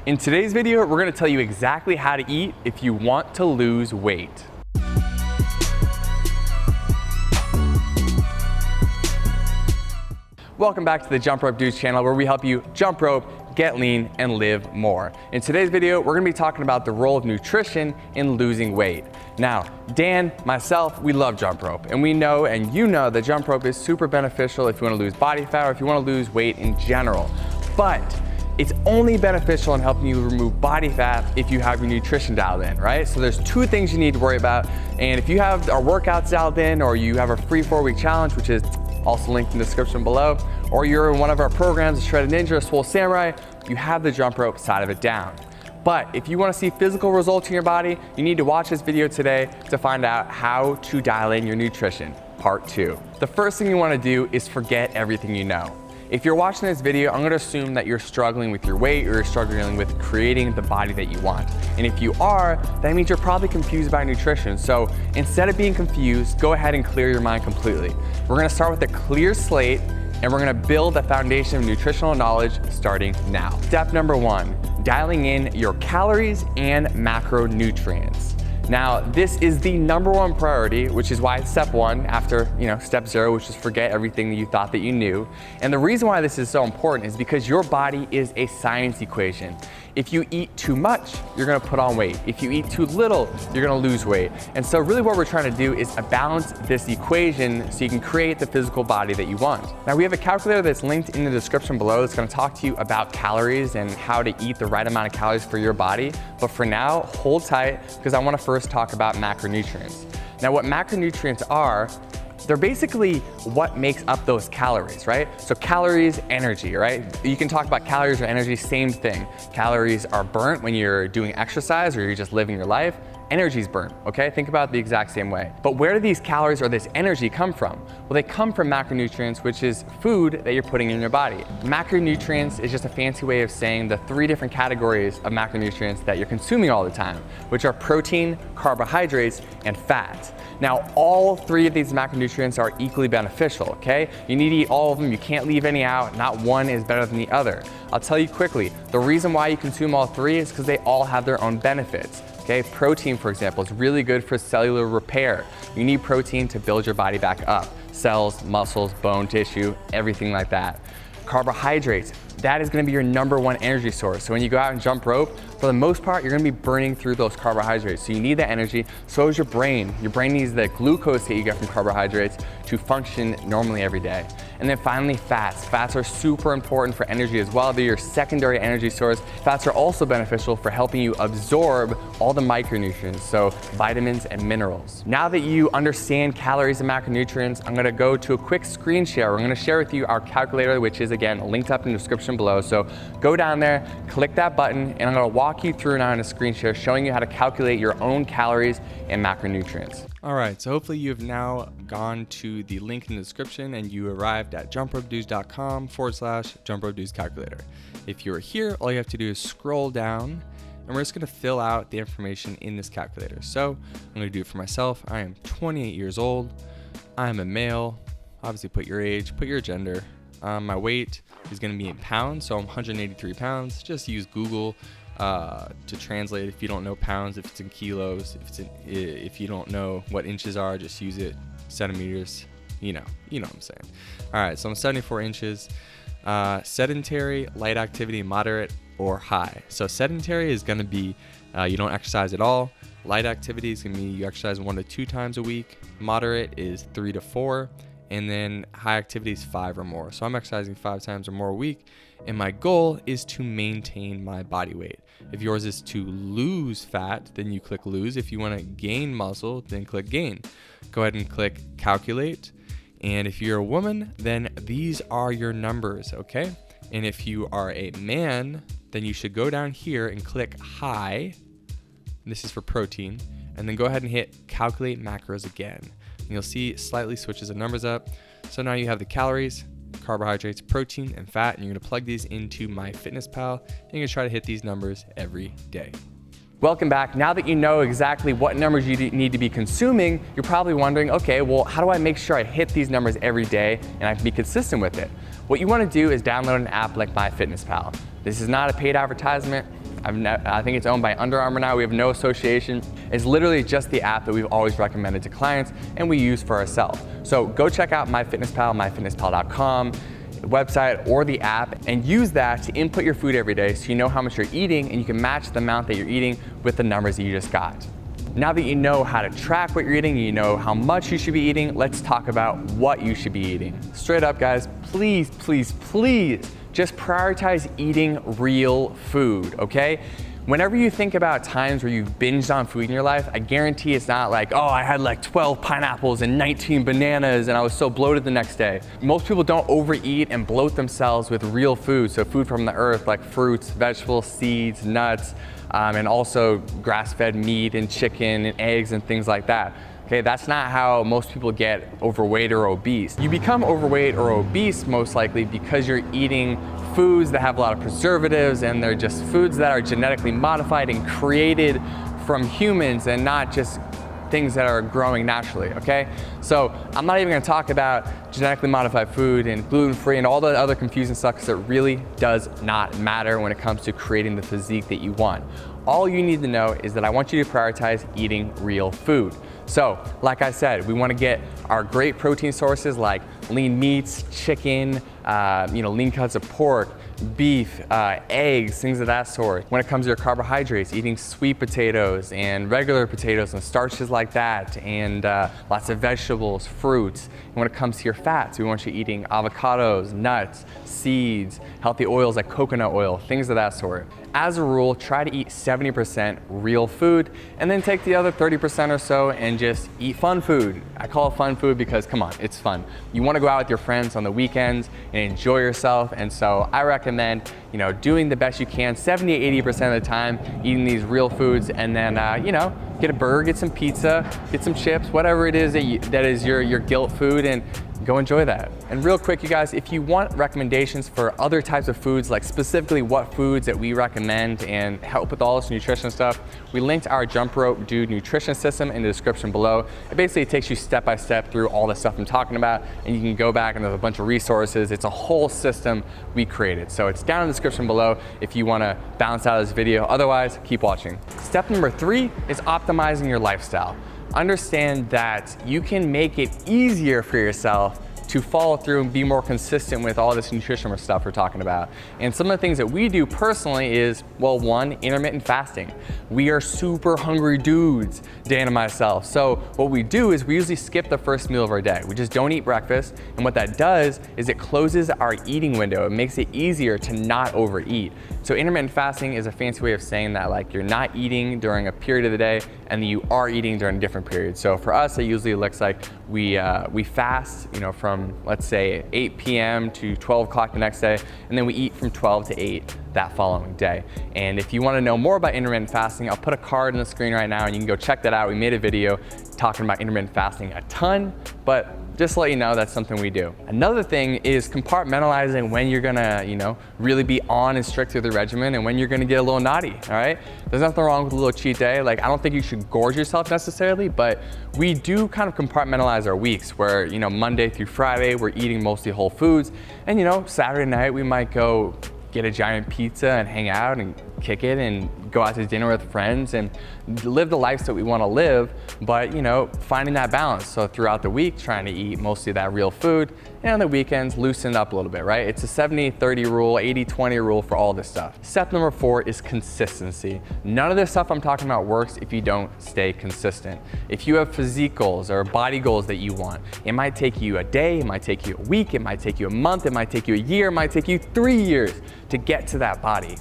In today's video, we're gonna tell you exactly how to eat if you want to lose weight. Welcome back to the Jump Rope Dudes channel, where we help you jump rope, get lean, and live more. In today's video, we're gonna be talking about the role of nutrition in losing weight. Now, Dan, myself, we love jump rope, and we know, and you know, that jump rope is super beneficial if you wanna lose body fat or if you wanna lose weight in general. But it's only beneficial in helping you remove body fat if you have your nutrition dialed in, right? So there's two things you need to worry about. And if you have our workouts dialed in, or you have our free 4-week challenge, which is also linked in the description below, or you're in one of our programs, Shredded Ninja or Swole Samurai, you have the jump rope side of it down. But if you want to see physical results in your body, you need to watch this video today to find out how to dial in your nutrition, part 2. The first thing you want to do is forget everything you know. If you're watching this video, I'm gonna assume that you're struggling with your weight or you're struggling with creating the body that you want. And if you are, that means you're probably confused by nutrition. So instead of being confused, go ahead and clear your mind completely. We're gonna start with a clear slate, and we're gonna build a foundation of nutritional knowledge starting now. Step number 1, dialing in your calories and macronutrients. Now, this is the #1 priority, which is why it's step 1 after, step 0, which is forget everything that you thought that you knew. And the reason why this is so important is because your body is a science equation. If you eat too much, you're gonna put on weight. If you eat too little, you're gonna lose weight. And so really what we're trying to do is balance this equation so you can create the physical body that you want. Now, we have a calculator that's linked in the description below that's gonna talk to you about calories and how to eat the right amount of calories for your body. But for now, hold tight, because I wanna first talk about macronutrients. Now, what macronutrients are, they're basically what makes up those calories, right? So calories, energy, right? You can talk about calories or energy, same thing. Calories are burnt when you're doing exercise or you're just living your life. Energy's burnt, okay? Think about it the exact same way. But where do these calories or this energy come from? Well, they come from macronutrients, which is food that you're putting in your body. Macronutrients is just a fancy way of saying the 3 different categories of macronutrients that you're consuming all the time, which are protein, carbohydrates, and fat. Now, all 3 of these macronutrients are equally beneficial, okay? You need to eat all of them. You can't leave any out. Not one is better than the other. I'll tell you quickly, the reason why you consume all 3 is because they all have their own benefits. Okay, protein, for example, is really good for cellular repair. You need protein to build your body back up. Cells, muscles, bone tissue, everything like that. Carbohydrates, that is gonna be your #1 energy source. So when you go out and jump rope, for the most part, you're gonna be burning through those carbohydrates. So you need that energy, so is your brain. Your brain needs the glucose that you get from carbohydrates to function normally every day. And then finally, fats. Fats are super important for energy as well. They're your secondary energy source. Fats are also beneficial for helping you absorb all the micronutrients, so vitamins and minerals. Now that you understand calories and macronutrients, I'm gonna go to a quick screen share. We're gonna share with you our calculator, which is, again, linked up in the description below. So go down there, click that button, and I'm gonna walk you through now in a screen share showing you how to calculate your own calories and macronutrients. All right, so hopefully you have now gone to the link in the description and you arrived at jumpropedudes.com/jumpropedudes calculator. If you're here, all you have to do is scroll down, and we're just gonna fill out the information in this calculator. So I'm gonna do it for myself. I am 28 years old. I'm a male. Obviously put your age, put your gender. My weight is gonna be in pounds, so I'm 183 pounds. Just use Google to translate if you don't know pounds, if it's in kilos, if you don't know what inches are, just use it centimeters. You know what I'm saying. All right, so I'm 74 inches. Sedentary, light activity, moderate, or high. So sedentary is going to be you don't exercise at all. Light activity is going to be you exercise 1 to 2 times a week. Moderate is 3 to 4. And then high activity is 5 or more. So I'm exercising 5 times or more a week. And my goal is to maintain my body weight. If yours is to lose fat, then you click lose. If you want to gain muscle, then click gain. Go ahead and click calculate. And if you're a woman, then these are your numbers, okay? And if you are a man, then you should go down here and click high. This is for protein. And then go ahead and hit calculate macros again. And you'll see it slightly switches the numbers up. So now you have the calories, carbohydrates, protein, and fat, and you're gonna plug these into MyFitnessPal, and you're gonna try to hit these numbers every day. Welcome back. Now that you know exactly what numbers you need to be consuming, you're probably wondering, okay, well, how do I make sure I hit these numbers every day and I can be consistent with it? What you want to do is download an app like MyFitnessPal. This is not a paid advertisement. I think it's owned by Under Armour now. We have no association. It's literally just the app that we've always recommended to clients and we use for ourselves. So go check out MyFitnessPal, myfitnesspal.com website or the app, and use that to input your food every day so you know how much you're eating and you can match the amount that you're eating with the numbers that you just got. Now that you know how to track what you're eating, you know how much you should be eating, let's talk about what you should be eating. Straight up, guys, please, please, please just prioritize eating real food, okay? Whenever you think about times where you've binged on food in your life, I guarantee it's not like, oh, I had like 12 pineapples and 19 bananas and I was so bloated the next day. Most people don't overeat and bloat themselves with real food, so food from the earth like fruits, vegetables, seeds, nuts, and also grass-fed meat and chicken and eggs and things like that. Okay, that's not how most people get overweight or obese. You become overweight or obese most likely because you're eating foods that have a lot of preservatives and they're just foods that are genetically modified and created from humans and not just things that are growing naturally, okay? So I'm not even gonna talk about genetically modified food and gluten-free and all the other confusing stuff because it really does not matter when it comes to creating the physique that you want. All you need to know is that I want you to prioritize eating real food. So, like I said, we wanna get our great protein sources like lean meats, chicken, lean cuts of pork, beef, eggs, things of that sort. When it comes to your carbohydrates, eating sweet potatoes and regular potatoes and starches like that, and lots of vegetables, fruits. And when it comes to your fats, we want you eating avocados, nuts, seeds, healthy oils like coconut oil, things of that sort. As a rule, try to eat 70% real food and then take the other 30% or so and just eat fun food. I call it fun food because, come on, it's fun. You want to go out with your friends on the weekends and enjoy yourself, and so I recommend, doing the best you can 70-80% of the time, eating these real foods, and then, get a burger, get some pizza, get some chips, whatever it is that is your guilt food, and go enjoy that. And real quick, you guys, if you want recommendations for other types of foods, like specifically what foods that we recommend and help with all this nutrition stuff, we linked our Jump Rope Dude nutrition system in the description below. It basically takes you step by step through all the stuff I'm talking about, and you can go back and there's a bunch of resources. It's a whole system we created. So it's down in the description below if you wanna bounce out of this video. Otherwise, keep watching. Step number 3 is optimizing your lifestyle. Understand that you can make it easier for yourself to follow through and be more consistent with all this nutrition stuff we're talking about. And some of the things that we do personally is, well, one, intermittent fasting. We are super hungry dudes, Dan and myself. So what we do is we usually skip the first meal of our day. We just don't eat breakfast. And what that does is it closes our eating window. It makes it easier to not overeat. So intermittent fasting is a fancy way of saying that like you're not eating during a period of the day and then you are eating during a different period. So for us, it usually looks like we fast, from let's say 8 p.m. to 12 o'clock the next day, and then we eat from 12 to 8 that following day. And if you want to know more about intermittent fasting, I'll put a card on the screen right now and you can go check that out. We made a video talking about intermittent fasting a ton, but just to let you know, that's something we do. Another thing is compartmentalizing when you're gonna, really be on and strict with the regimen and when you're gonna get a little naughty, all right? There's nothing wrong with a little cheat day. Like, I don't think you should gorge yourself necessarily, but we do kind of compartmentalize our weeks where, Monday through Friday, we're eating mostly whole foods. And, Saturday night, we might go get a giant pizza and hang out and kick it and go out to dinner with friends and live the lives that we want to live, but finding that balance. So throughout the week, trying to eat mostly that real food, and on the weekends, loosen up a little bit, right? It's a 70-30 rule, 80-20 rule for all this stuff. Step number 4 is consistency. None of this stuff I'm talking about works if you don't stay consistent. If you have physique goals or body goals that you want, it might take you a day, it might take you a week, it might take you a month, it might take you a year, it might take you 3 years to get to that body.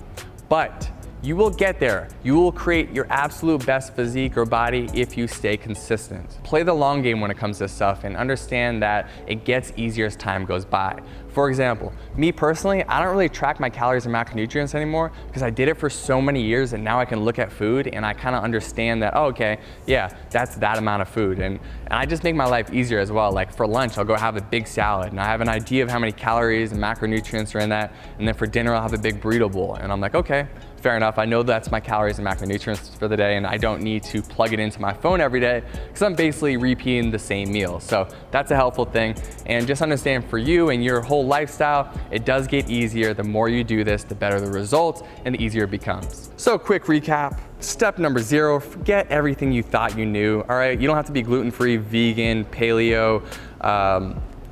But you will get there. You will create your absolute best physique or body if you stay consistent. Play the long game when it comes to this stuff and understand that it gets easier as time goes by. For example, me personally, I don't really track my calories and macronutrients anymore because I did it for so many years, and now I can look at food and I kind of understand that, oh, okay, yeah, that's that amount of food. And I just make my life easier as well. Like for lunch, I'll go have a big salad and I have an idea of how many calories and macronutrients are in that. And then for dinner, I'll have a big burrito bowl. And I'm like, okay, fair enough. I know that's my calories and macronutrients for the day, and I don't need to plug it into my phone every day because I'm basically repeating the same meal. So that's a helpful thing. And just understand for you and your whole lifestyle, it does get easier. The more you do this, the better the results and the easier it becomes. So quick recap. Step number 0, forget everything you thought you knew, all right? You don't have to be gluten-free, vegan, paleo,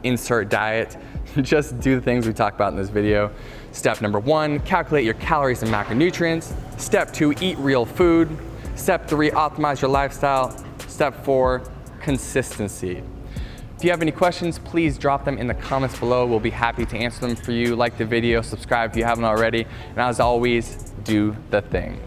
insert diet. Just do the things we talked about in this video. Step number 1, calculate your calories and macronutrients. Step 2, eat real food. Step 3, optimize your lifestyle. Step 4, consistency. If you have any questions, please drop them in the comments below. We'll be happy to answer them for you. Like the video, subscribe if you haven't already, and as always, do the thing.